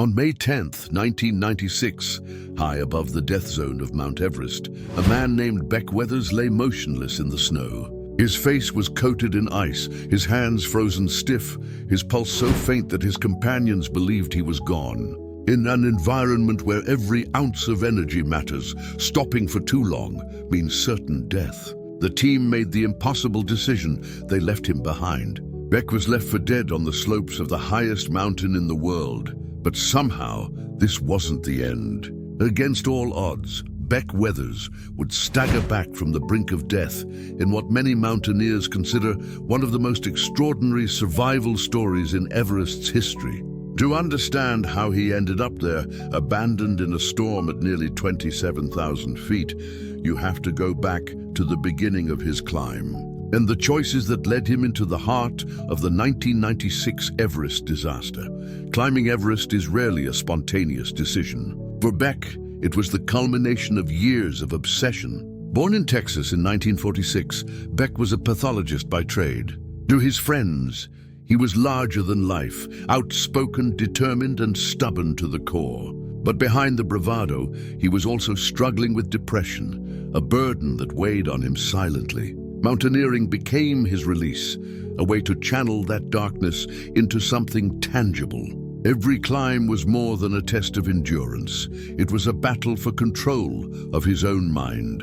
On May 10, 1996, high above the death zone of Mount Everest, a man named Beck Weathers lay motionless in the snow. His face was coated in ice, his hands frozen stiff, his pulse so faint that his companions believed he was gone. In an environment where every ounce of energy matters, stopping for too long means certain death. The team made the impossible decision. They left him behind. Beck was left for dead on the slopes of the highest mountain in the world. But somehow, this wasn't the end. Against all odds, Beck Weathers would stagger back from the brink of death in what many mountaineers consider one of the most extraordinary survival stories in Everest's history. To understand how he ended up there, abandoned in a storm at nearly 27,000 feet, you have to go back to the beginning of his climb and the choices that led him into the heart of the 1996 Everest disaster. Climbing Everest is rarely a spontaneous decision. For Beck, it was the culmination of years of obsession. Born in Texas in 1946, Beck was a pathologist by trade. To his friends, he was larger than life, outspoken, determined, and stubborn to the core. But behind the bravado, he was also struggling with depression, a burden that weighed on him silently. Mountaineering became his release, a way to channel that darkness into something tangible. Every climb was more than a test of endurance. It was a battle for control of his own mind.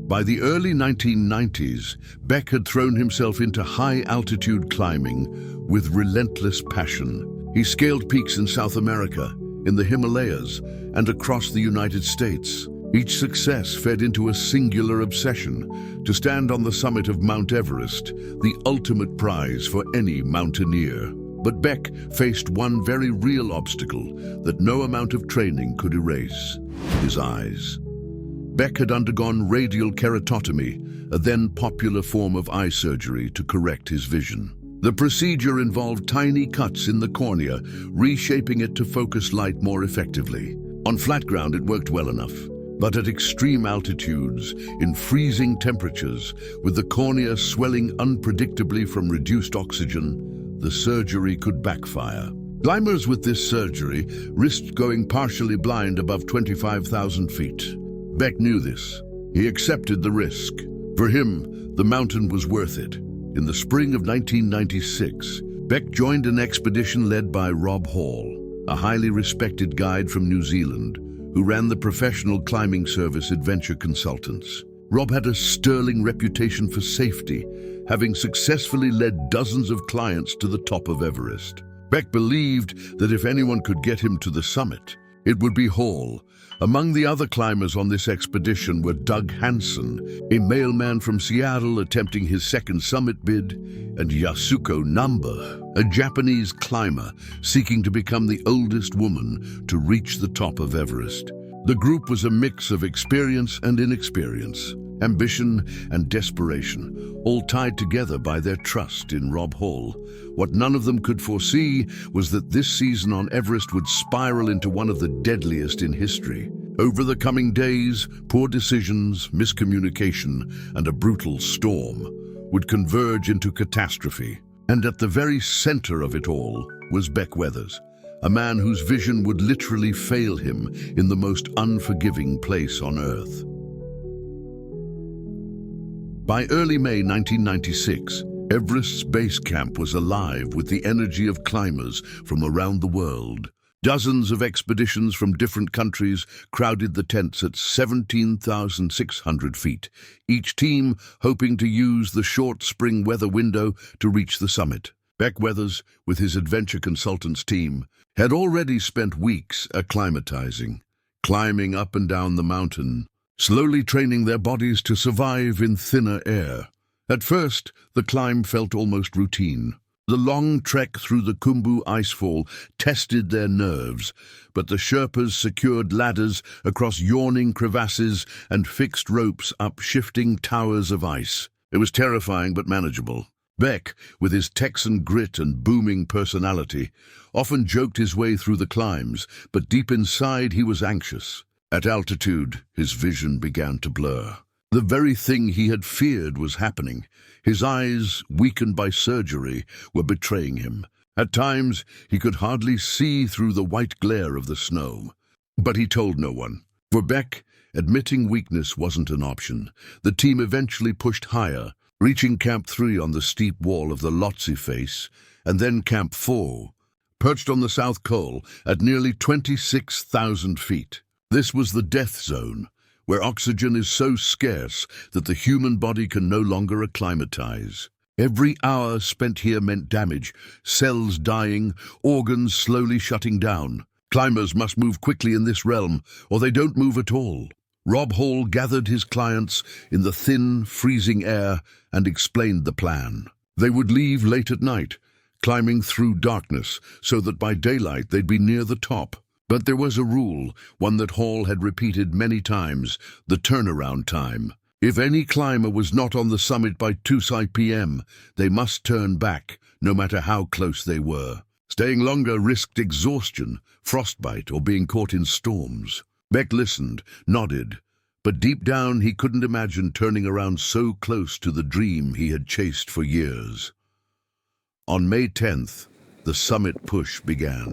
By the early 1990s, Beck had thrown himself into high-altitude climbing with relentless passion. He scaled peaks in South America, in the Himalayas, and across the United States. Each success fed into a singular obsession: to stand on the summit of Mount Everest, the ultimate prize for any mountaineer. But Beck faced one very real obstacle that no amount of training could erase: his eyes. Beck had undergone radial keratotomy, a then popular form of eye surgery to correct his vision. The procedure involved tiny cuts in the cornea, reshaping it to focus light more effectively. On flat ground, it worked well enough. But at extreme altitudes, in freezing temperatures, with the cornea swelling unpredictably from reduced oxygen, the surgery could backfire. Climbers with this surgery risked going partially blind above 25,000 feet. Beck knew this. He accepted the risk. For him, the mountain was worth it. In the spring of 1996, Beck joined an expedition led by Rob Hall, a highly respected guide from New Zealand, who ran the professional climbing service Adventure Consultants. Rob had a sterling reputation for safety, having successfully led dozens of clients to the top of Everest. Beck believed that if anyone could get him to the summit, it would be Hall. Among the other climbers on this expedition were Doug Hansen, a mailman from Seattle attempting his second summit bid, and Yasuko Namba, a Japanese climber seeking to become the oldest woman to reach the top of Everest. The group was a mix of experience and inexperience, ambition and desperation, all tied together by their trust in Rob Hall. What none of them could foresee was that this season on Everest would spiral into one of the deadliest in history. Over the coming days, poor decisions, miscommunication, and a brutal storm would converge into catastrophe. And at the very center of it all was Beck Weathers, a man whose vision would literally fail him in the most unforgiving place on Earth. By early May 1996, Everest's base camp was alive with the energy of climbers from around the world. Dozens of expeditions from different countries crowded the tents at 17,600 feet, each team hoping to use the short spring weather window to reach the summit. Beck Weathers, with his Adventure Consultants team, had already spent weeks acclimatizing, climbing up and down the mountain, slowly training their bodies to survive in thinner air. At first, the climb felt almost routine. The long trek through the Khumbu icefall tested their nerves, but the Sherpas secured ladders across yawning crevasses and fixed ropes up shifting towers of ice. It was terrifying but manageable. Beck, with his Texan grit and booming personality, often joked his way through the climbs, but deep inside he was anxious. At altitude, his vision began to blur. The very thing he had feared was happening. His eyes, weakened by surgery, were betraying him, At times, he could hardly see through the white glare of the snow. But he told no one. For Beck, admitting weakness wasn't an option. The team eventually pushed higher, reaching Camp 3 on the steep wall of the Lhotse face, and then Camp 4, perched on the South Col at nearly 26,000 feet. This was the death zone, where oxygen is so scarce that the human body can no longer acclimatize. Every hour spent here meant damage, cells dying, organs slowly shutting down. Climbers must move quickly in this realm, or they don't move at all. Rob Hall gathered his clients in the thin, freezing air and explained the plan. They would leave late at night, climbing through darkness, so that by daylight they'd be near the top. But there was a rule, one that Hall had repeated many times, the turnaround time. If any climber was not on the summit by 2 p.m., they must turn back, no matter how close they were. Staying longer risked exhaustion, frostbite, or being caught in storms. Beck listened, nodded, but deep down he couldn't imagine turning around so close to the dream he had chased for years. On May 10th, the summit push began.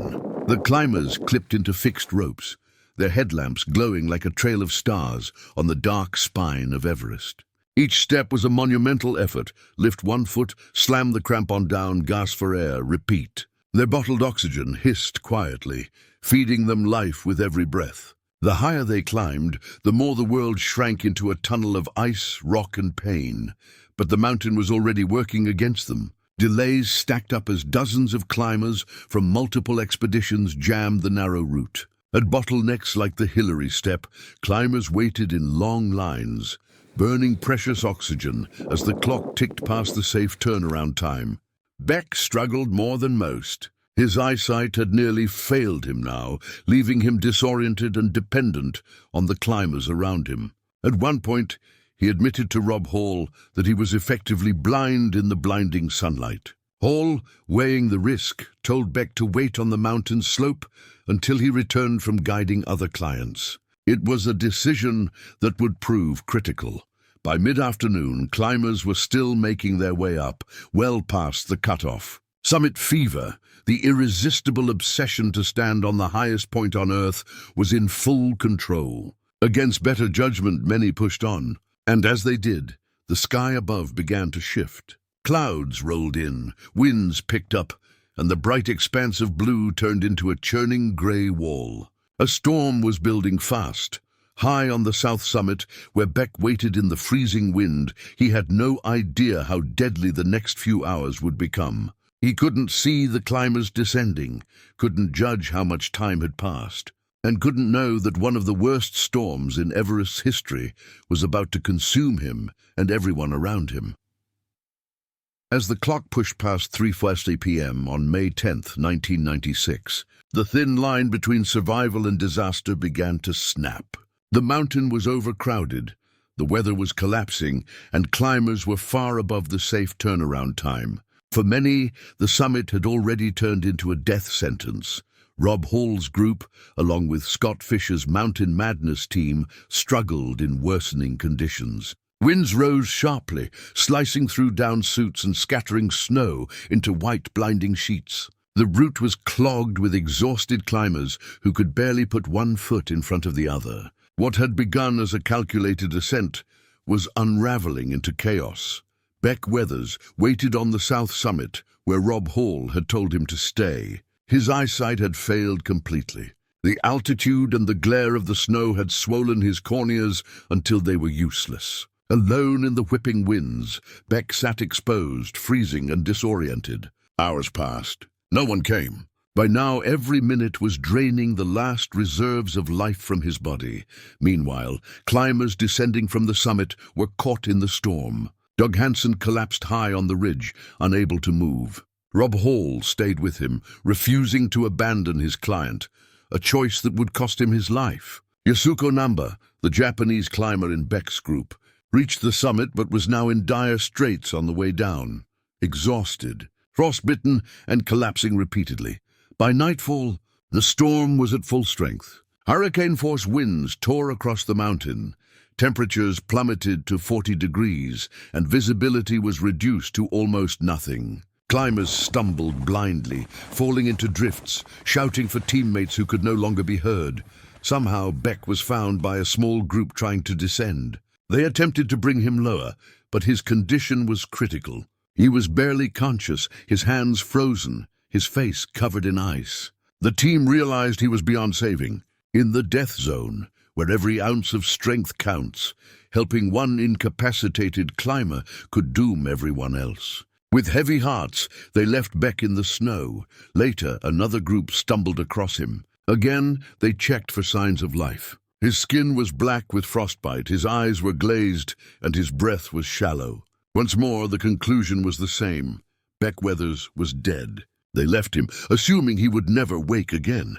The climbers clipped into fixed ropes, their headlamps glowing like a trail of stars on the dark spine of Everest. Each step was a monumental effort. Lift 1 foot, slam the crampon down, gasp for air, repeat. Their bottled oxygen hissed quietly, feeding them life with every breath. The higher they climbed, the more the world shrank into a tunnel of ice, rock, and pain. But the mountain was already working against them. Delays stacked up as dozens of climbers from multiple expeditions jammed the narrow route. At bottlenecks like the Hillary Step, climbers waited in long lines, burning precious oxygen as the clock ticked past the safe turnaround time. Beck struggled more than most. His eyesight had nearly failed him now, leaving him disoriented and dependent on the climbers around him. At one point, he admitted to Rob Hall that he was effectively blind in the blinding sunlight. Hall, weighing the risk, told Beck to wait on the mountain slope until he returned from guiding other clients. It was a decision that would prove critical. By mid-afternoon, climbers were still making their way up, well past the cutoff. Summit fever, the irresistible obsession to stand on the highest point on Earth, was in full control. Against better judgment, many pushed on, and as they did, the sky above began to shift. Clouds rolled in, winds picked up, and the bright expanse of blue turned into a churning grey wall. A storm was building fast. High on the south summit, where Beck waited in the freezing wind, he had no idea how deadly the next few hours would become. He couldn't see the climbers descending, couldn't judge how much time had passed, and couldn't know that one of the worst storms in Everest's history was about to consume him and everyone around him. As the clock pushed past 3:40 p.m. on May 10th, 1996, the thin line between survival and disaster began to snap. The mountain was overcrowded, the weather was collapsing, and climbers were far above the safe turnaround time. For many, the summit had already turned into a death sentence. Rob Hall's group, along with Scott Fisher's Mountain Madness team, struggled in worsening conditions. Winds rose sharply, slicing through down suits and scattering snow into white, blinding sheets. The route was clogged with exhausted climbers who could barely put 1 foot in front of the other. What had begun as a calculated ascent was unraveling into chaos. Beck Weathers waited on the south summit, where Rob Hall had told him to stay. His eyesight had failed completely. The altitude and the glare of the snow had swollen his corneas until they were useless. Alone in the whipping winds, Beck sat exposed, freezing and disoriented. Hours passed. No one came. By now, every minute was draining the last reserves of life from his body. Meanwhile, climbers descending from the summit were caught in the storm. Doug Hansen collapsed high on the ridge, unable to move. Rob Hall stayed with him, refusing to abandon his client, a choice that would cost him his life. Yasuko Namba, the Japanese climber in Beck's group, reached the summit but was now in dire straits on the way down, exhausted, frostbitten, and collapsing repeatedly. By nightfall, the storm was at full strength. Hurricane-force winds tore across the mountain. Temperatures plummeted to 40 degrees, and visibility was reduced to almost nothing. Climbers stumbled blindly, falling into drifts, shouting for teammates who could no longer be heard. Somehow, Beck was found by a small group trying to descend. They attempted to bring him lower, but his condition was critical. He was barely conscious, his hands frozen, his face covered in ice. The team realized he was beyond saving. In the death zone, where every ounce of strength counts, helping one incapacitated climber could doom everyone else. With heavy hearts, they left Beck in the snow. Later, another group stumbled across him. Again, they checked for signs of life. His skin was black with frostbite, his eyes were glazed, and his breath was shallow. Once more, the conclusion was the same. Beck Weathers was dead. They left him, assuming he would never wake again.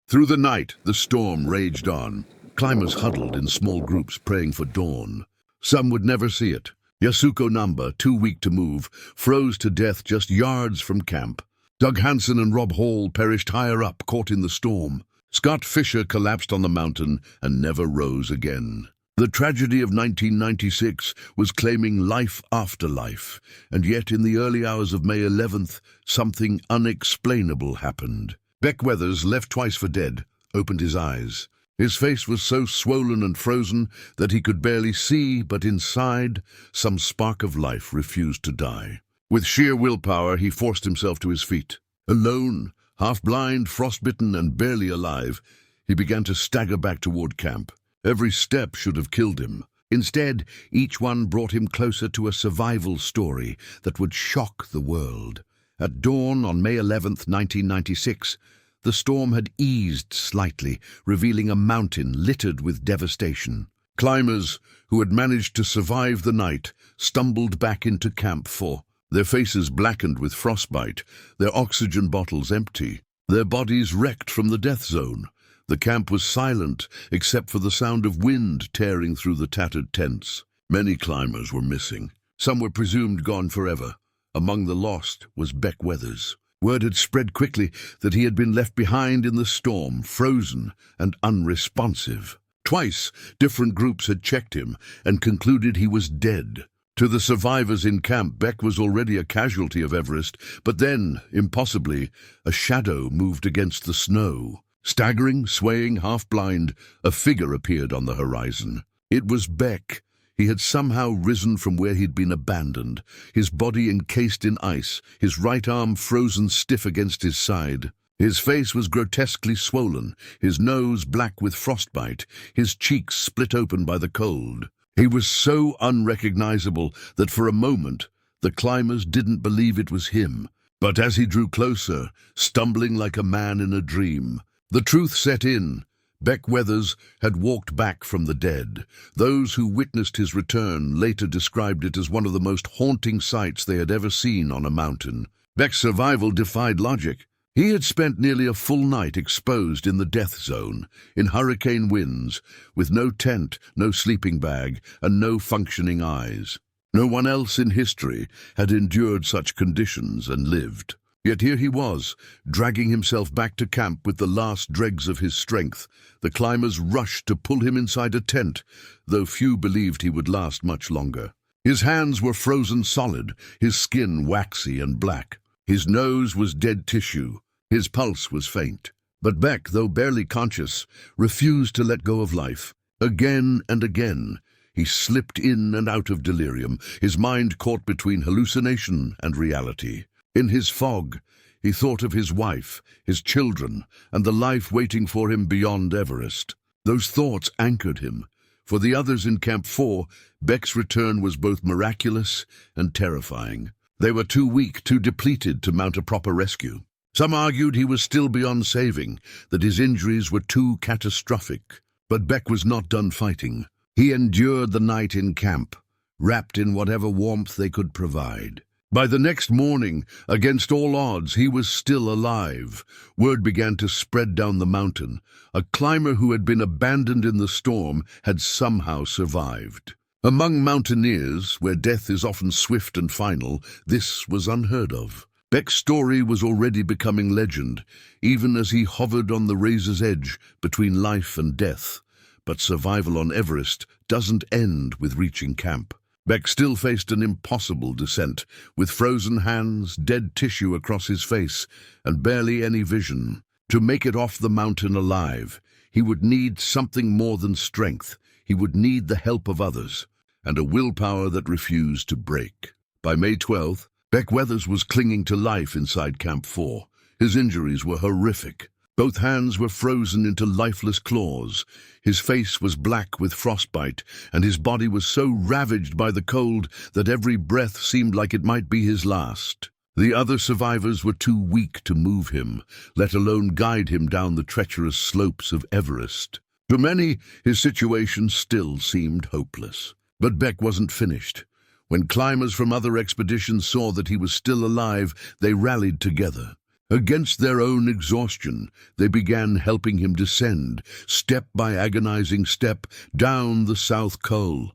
Through the night, the storm raged on. Climbers huddled in small groups, praying for dawn. Some would never see it. Yasuko Namba, too weak to move, froze to death just yards from camp. Doug Hansen and Rob Hall perished higher up, caught in the storm. Scott Fisher collapsed on the mountain and never rose again. The tragedy of 1996 was claiming life after life, and yet in the early hours of May 11th, something unexplainable happened. Beck Weathers, left twice for dead, opened his eyes. His face was so swollen and frozen that he could barely see, but inside, some spark of life refused to die. With sheer willpower, he forced himself to his feet. Alone, half-blind, frostbitten, and barely alive, he began to stagger back toward camp. Every step should have killed him. Instead, each one brought him closer to a survival story that would shock the world. At dawn on May 11th, 1996, the storm had eased slightly, revealing a mountain littered with devastation. Climbers, who had managed to survive the night, stumbled back into Camp 4. Their faces blackened with frostbite, their oxygen bottles empty, their bodies wrecked from the death zone. The camp was silent, except for the sound of wind tearing through the tattered tents. Many climbers were missing. Some were presumed gone forever. Among the lost was Beck Weathers. Word had spread quickly that he had been left behind in the storm, frozen and unresponsive. Twice, different groups had checked him and concluded he was dead. To the survivors in camp, Beck was already a casualty of Everest, but then, impossibly, a shadow moved against the snow. Staggering, swaying, half-blind, a figure appeared on the horizon. It was Beck. He had somehow risen from where he'd been abandoned, his body encased in ice, his right arm frozen stiff against his side. His face was grotesquely swollen, his nose black with frostbite, his cheeks split open by the cold. He was so unrecognizable that for a moment the climbers didn't believe it was him. But as he drew closer, stumbling like a man in a dream, the truth set in. Beck Weathers had walked back from the dead. Those who witnessed his return later described it as one of the most haunting sights they had ever seen on a mountain. Beck's survival defied logic. He had spent nearly a full night exposed in the death zone, in hurricane winds, with no tent, no sleeping bag, and no functioning eyes. No one else in history had endured such conditions and lived. Yet here he was, dragging himself back to camp with the last dregs of his strength. The climbers rushed to pull him inside a tent, though few believed he would last much longer. His hands were frozen solid, his skin waxy and black. His nose was dead tissue, his pulse was faint. But Beck, though barely conscious, refused to let go of life. Again and again, he slipped in and out of delirium, his mind caught between hallucination and reality. In his fog, he thought of his wife, his children, and the life waiting for him beyond Everest. Those thoughts anchored him. For the others in Camp 4, Beck's return was both miraculous and terrifying. They were too weak, too depleted to mount a proper rescue. Some argued he was still beyond saving, that his injuries were too catastrophic. But Beck was not done fighting. He endured the night in camp, wrapped in whatever warmth they could provide. By the next morning, against all odds, he was still alive. Word began to spread down the mountain. A climber who had been abandoned in the storm had somehow survived. Among mountaineers, where death is often swift and final, this was unheard of. Beck's story was already becoming legend, even as he hovered on the razor's edge between life and death. But survival on Everest doesn't end with reaching camp. Beck still faced an impossible descent, with frozen hands, dead tissue across his face, and barely any vision. To make it off the mountain alive, he would need something more than strength. He would need the help of others, and a willpower that refused to break. By May 12th, Beck Weathers was clinging to life inside Camp 4. His injuries were horrific. Both hands were frozen into lifeless claws. His face was black with frostbite, and his body was so ravaged by the cold that every breath seemed like it might be his last. The other survivors were too weak to move him, let alone guide him down the treacherous slopes of Everest. To many, his situation still seemed hopeless. But Beck wasn't finished. When climbers from other expeditions saw that he was still alive, they rallied together. Against their own exhaustion, they began helping him descend, step by agonizing step, down the South Col.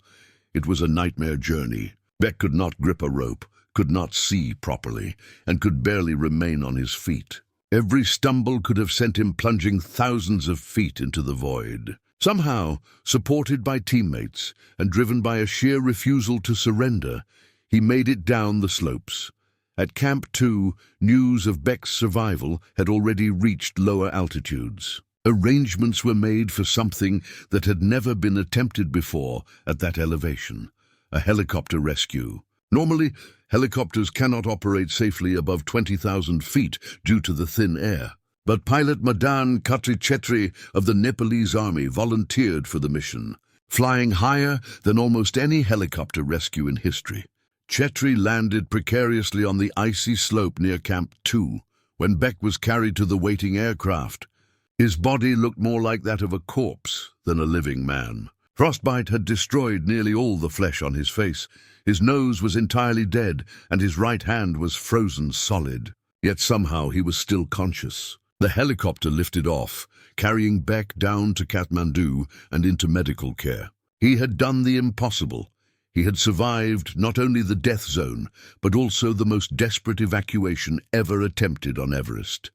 It was a nightmare journey. Beck could not grip a rope, could not see properly, and could barely remain on his feet. Every stumble could have sent him plunging thousands of feet into the void. Somehow, supported by teammates and driven by a sheer refusal to surrender, he made it down the slopes. At Camp 2, news of Beck's survival had already reached lower altitudes. Arrangements were made for something that had never been attempted before at that elevation: a helicopter rescue. Normally, helicopters cannot operate safely above 20,000 feet due to the thin air. But pilot Madan Khatri of the Nepalese army volunteered for the mission, flying higher than almost any helicopter rescue in history. Chetri landed precariously on the icy slope near Camp 2 when Beck was carried to the waiting aircraft. His body looked more like that of a corpse than a living man. Frostbite had destroyed nearly all the flesh on his face. His nose was entirely dead, and his right hand was frozen solid. Yet somehow he was still conscious. The helicopter lifted off, carrying Beck down to Kathmandu and into medical care. He had done the impossible. He had survived not only the death zone, but also the most desperate evacuation ever attempted on Everest.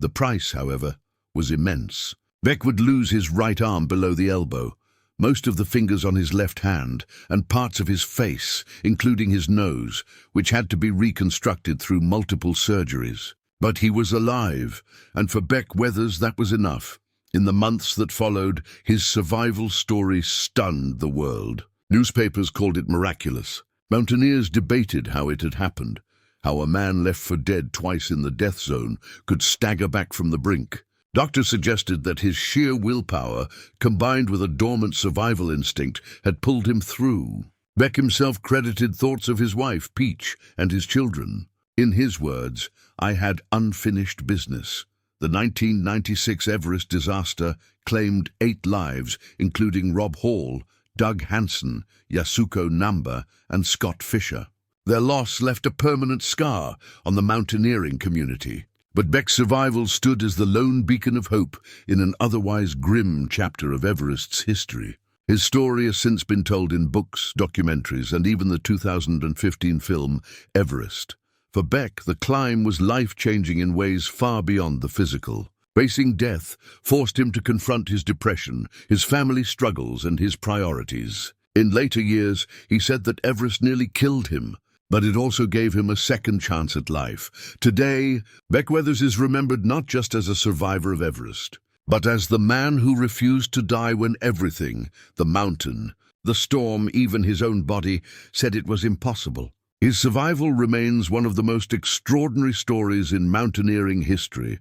The price, however, was immense. Beck would lose his right arm below the elbow, most of the fingers on his left hand, and parts of his face, including his nose, which had to be reconstructed through multiple surgeries. But he was alive, and for Beck Weathers that was enough. In the months that followed, his survival story stunned the world. Newspapers called it miraculous. Mountaineers debated how it had happened, how a man left for dead twice in the death zone could stagger back from the brink. Doctors suggested that his sheer willpower, combined with a dormant survival instinct, had pulled him through. Beck himself credited thoughts of his wife, Peach, and his children. In his words, "I had unfinished business." The 1996 Everest disaster claimed 8 lives, including Rob Hall, Doug Hansen, Yasuko Namba, and Scott Fisher. Their loss left a permanent scar on the mountaineering community. But Beck's survival stood as the lone beacon of hope in an otherwise grim chapter of Everest's history. His story has since been told in books, documentaries, and even the 2015 film Everest. For Beck, the climb was life-changing in ways far beyond the physical. Facing death forced him to confront his depression, his family struggles, and his priorities. In later years, he said that Everest nearly killed him, but it also gave him a second chance at life. Today, Beck Weathers is remembered not just as a survivor of Everest, but as the man who refused to die when everything, the mountain, the storm, even his own body, said it was impossible. His survival remains one of the most extraordinary stories in mountaineering history,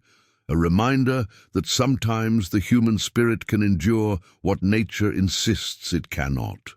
a reminder that sometimes the human spirit can endure what nature insists it cannot.